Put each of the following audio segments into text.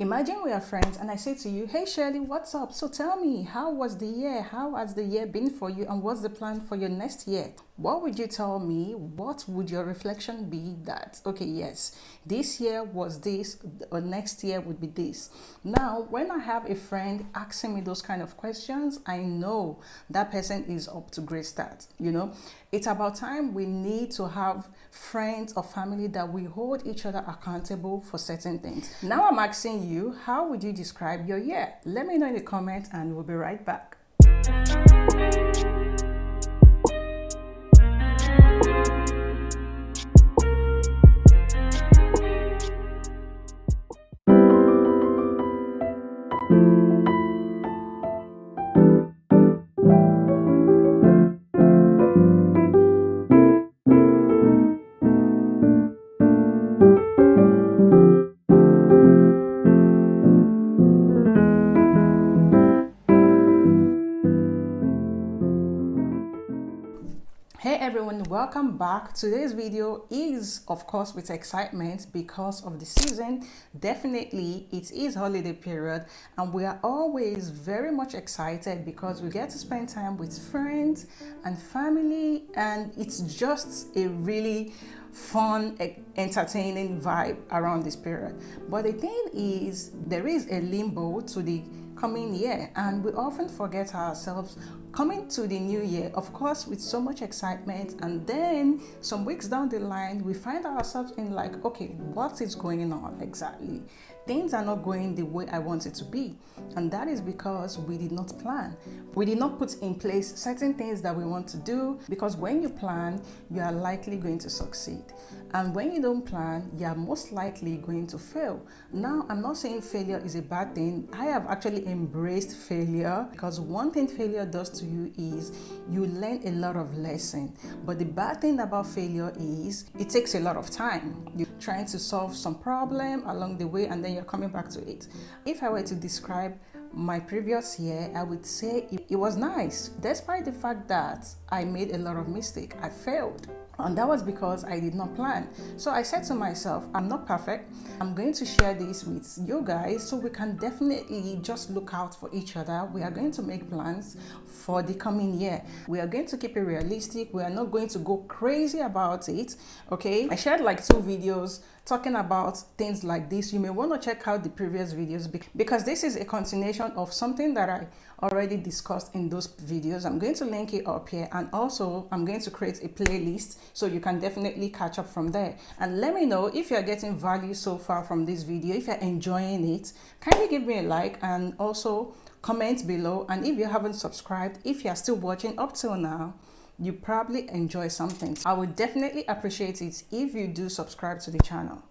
Imagine we are friends and I say to you, hey Shirley, what's up? So tell me, how was the year? How has the year been for you? And what's the plan for your next year? What would you tell me? What would your reflection be that, okay, yes, this year was this, or next year would be this? Now, when I have a friend asking me those kind of questions, I know that person is up to great start. It's about time we need to have friends or family that we hold each other accountable for certain things. Now I'm asking you, how would you describe your year? Let me know in the comments and we'll be right back. Hey everyone, welcome back. Today's video is of course with excitement because of the season. Definitely it is holiday period and we are always very much excited because we get to spend time with friends and family, and it's just a really fun, entertaining vibe around this period. But the thing is, there is a limbo to the coming year and we often forget ourselves coming to the new year, of course, with so much excitement, and then some weeks down the line we find ourselves in like, okay, what is going on exactly? Things are not going the way I want it to be, and that is because we did not plan. We did not put in place certain things that we want to do, because when you plan, you are likely going to succeed, and when you don't plan, you are most likely going to fail. Now, I'm not saying failure is a bad thing. I have actually embraced failure, because one thing failure does to you is you learn a lot of lessons. But the bad thing about failure is it takes a lot of time. You're trying to solve some problem along the way and then you're coming back to it. If I were to describe my previous year, I would say it was nice, despite the fact that I made a lot of mistakes. I failed. And that was because I did not plan. So I said to myself, I'm not perfect. I'm going to share this with you guys so we can definitely just look out for each other. We are going to make plans for the coming year. We are going to keep it realistic. We are not going to go crazy about it. Okay. I shared like 2 videos talking about things like this. You may want to check out the previous videos because this is a continuation of something that I already discussed in those videos. I'm going to link it up here, and also I'm going to create a playlist so you can definitely catch up from there. And let me know if you're getting value so far from this video. If you're enjoying it, kindly give me a like and also comment below. And if you haven't subscribed, if you're still watching up till now, you probably enjoy something. I would definitely appreciate it if you do subscribe to the channel.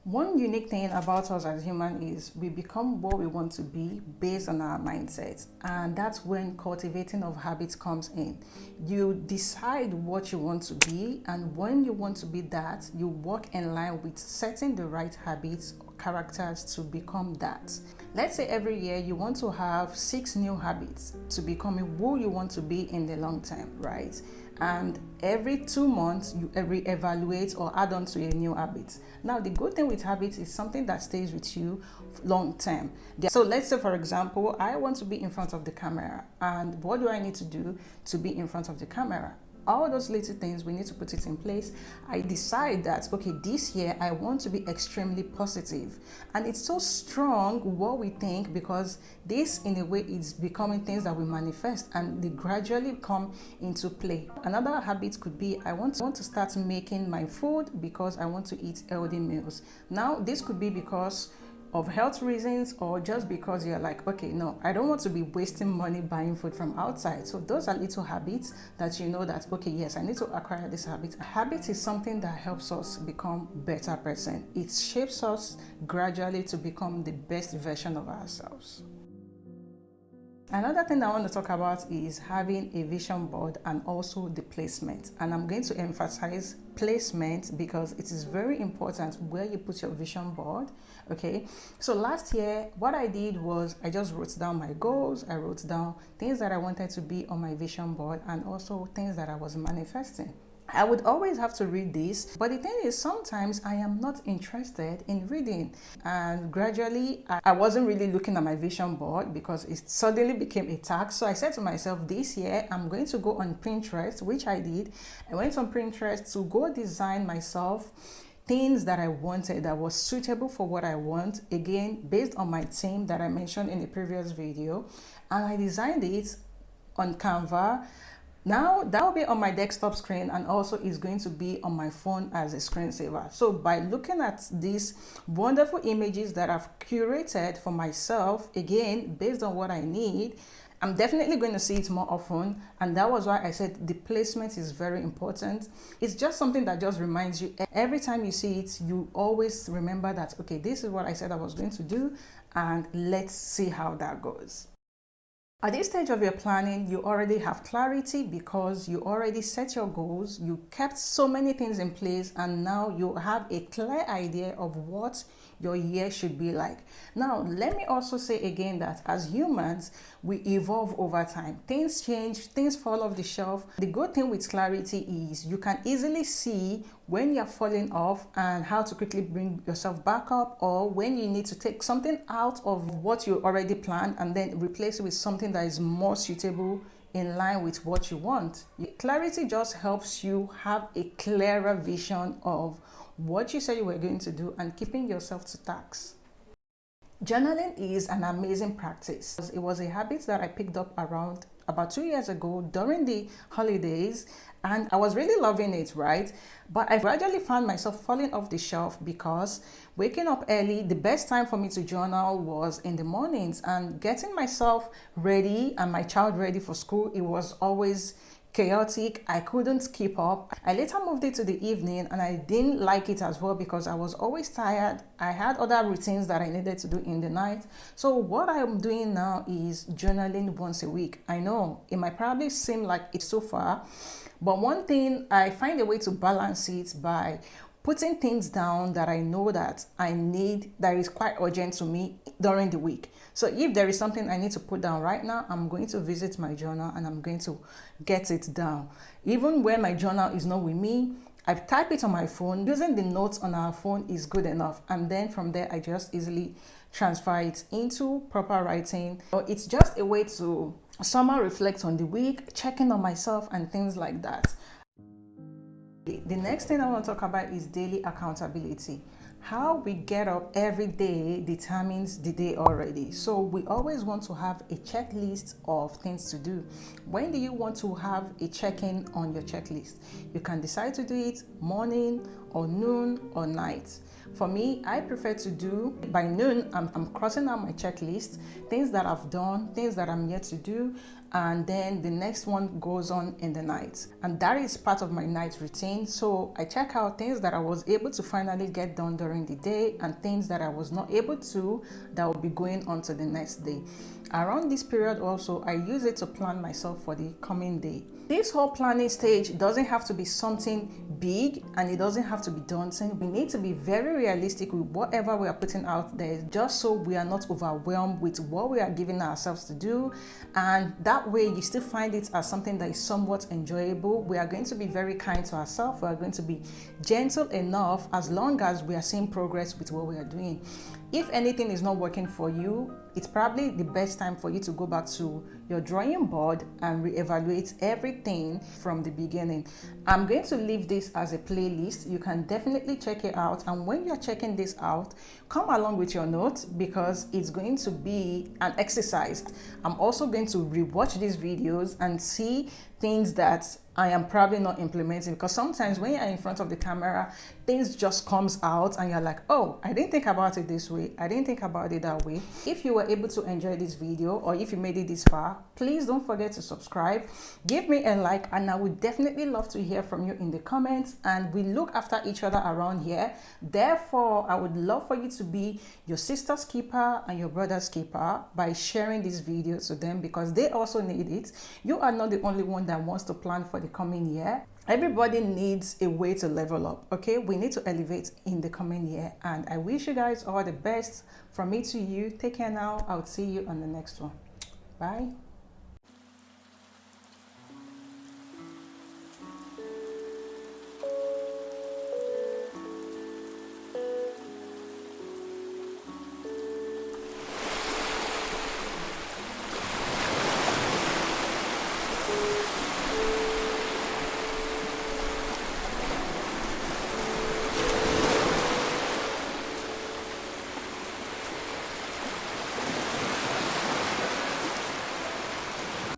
One unique thing about us as humans is we become what we want to be based on our mindset, and that's when cultivating of habits comes in. You decide what you want to be, and when you want to be that, you work in line with setting the right habits or characters to become that. Let's say every year you want to have 6 new habits to becoming who you want to be in the long term, right? And every 2 months you evaluate or add on to a new habit. Now, the good thing with habits is something that stays with you long term. So let's say, for example, I want to be in front of the camera, and what do I need to do to be in front of the camera? All those little things, we need to put it in place. I decide that, okay, this year I want to be extremely positive. And it's so strong what we think, because this in a way is becoming things that we manifest and they gradually come into play. Another habit could be, I want to start making my food because I want to eat healthy meals. Now, this could be because of health reasons, or just because you're like, okay, no, I don't want to be wasting money buying food from outside. So those are little habits that you know that, okay, yes, I need to acquire this habit. A habit is something that helps us become better person. It shapes us gradually to become the best version of ourselves. Another thing I want to talk about is having a vision board and also the placement. And I'm going to emphasize placement because it is very important where you put your vision board. Okay, so last year what I did was I just wrote down my goals. I wrote down things that I wanted to be on my vision board and also things that I was manifesting. I would always have to read this, but the thing is sometimes I am not interested in reading, and gradually I wasn't really looking at my vision board because it suddenly became a task. So I said to myself, this year I'm going to go on Pinterest, which I did. I went on Pinterest to go design myself things that I wanted that was suitable for what I want, again based on my theme that I mentioned in the previous video, and I designed it on Canva. Now that will be on my desktop screen, and also is going to be on my phone as a screensaver. So by looking at these wonderful images that I've curated for myself, again based on what I need, I'm definitely going to see it more often. And that was why I said the placement is very important. It's just something that just reminds you every time you see it, you always remember that, okay, this is what I said I was going to do, and let's see how that goes. At this stage of your planning, you already have clarity because you already set your goals, you kept so many things in place, and now you have a clear idea of what your year should be like. Now, let me also say again that as humans, we evolve over time. Things change, things fall off the shelf. The good thing with clarity is you can easily see when you're falling off and how to quickly bring yourself back up, or when you need to take something out of what you already planned and then replace it with something that is more suitable in line with what you want. Clarity just helps you have a clearer vision of what you said you were going to do and keeping yourself to task. Journaling is an amazing practice. It was a habit that I picked up around about 2 years ago during the holidays, and I was really loving it, right? But I gradually found myself falling off the shelf because waking up early, the best time for me to journal was in the mornings, and getting myself ready and my child ready for school, it was always chaotic. I couldn't keep up. I later moved it to the evening, and I didn't like it as well because I was always tired. I had other routines that I needed to do in the night. So what I'm doing now is journaling once a week. I know it might probably seem like it's so far, but one thing, I find a way to balance it by putting things down that I know that I need, that is quite urgent to me during the week. So if there is something I need to put down right now, I'm going to visit my journal and I'm going to get it down. Even when my journal is not with me, I type it on my phone. Using the notes on our phone is good enough. And then from there, I just easily transfer it into proper writing. It's just a way to somehow reflect on the week, checking on myself and things like that. The next thing I want to talk about is daily accountability. How we get up every day determines the day already. So we always want to have a checklist of things to do. When do you want to have a check-in on your checklist? You can decide to do it morning or noon or night. For me, I prefer to do by noon. I'm crossing out my checklist, things that I've done, things that I'm yet to do, and then the next one goes on in the night. And that is part of my night routine. So I check out things that I was able to finally get done during the day and things that I was not able to that will be going on to the next day. Around this period also, I use it to plan myself for the coming day. This whole planning stage doesn't have to be something big, and it doesn't have to be daunting. We need to be very realistic with whatever we are putting out there, just so we are not overwhelmed with what we are giving ourselves to do. And that way you still find it as something that is somewhat enjoyable. We are going to be very kind to ourselves. We are going to be gentle enough as long as we are seeing progress with what we are doing. If anything is not working for you, it's probably the best time for you to go back to your drawing board and reevaluate everything from the beginning. I'm going to leave this as a playlist. You can definitely check it out. And when you're checking this out, come along with your notes because it's going to be an exercise. I'm also going to rewatch these videos and see things that I am probably not implementing, because sometimes when you're in front of the camera, things just comes out and you're like, oh, I didn't think about it this way. I didn't think about it that way. If you were able to enjoy this video, or if you made it this far, please don't forget to subscribe, give me a like, and I would definitely love to hear from you in the comments. And we look after each other around here. Therefore, I would love for you to be your sister's keeper and your brother's keeper by sharing this video to them, because they also need it. You are not the only one that wants to plan for the coming year. Everybody needs a way to level up. Okay, we need to elevate in the coming year, and I wish you guys all the best. From me to you, take care now. I'll see you on the next one. Bye.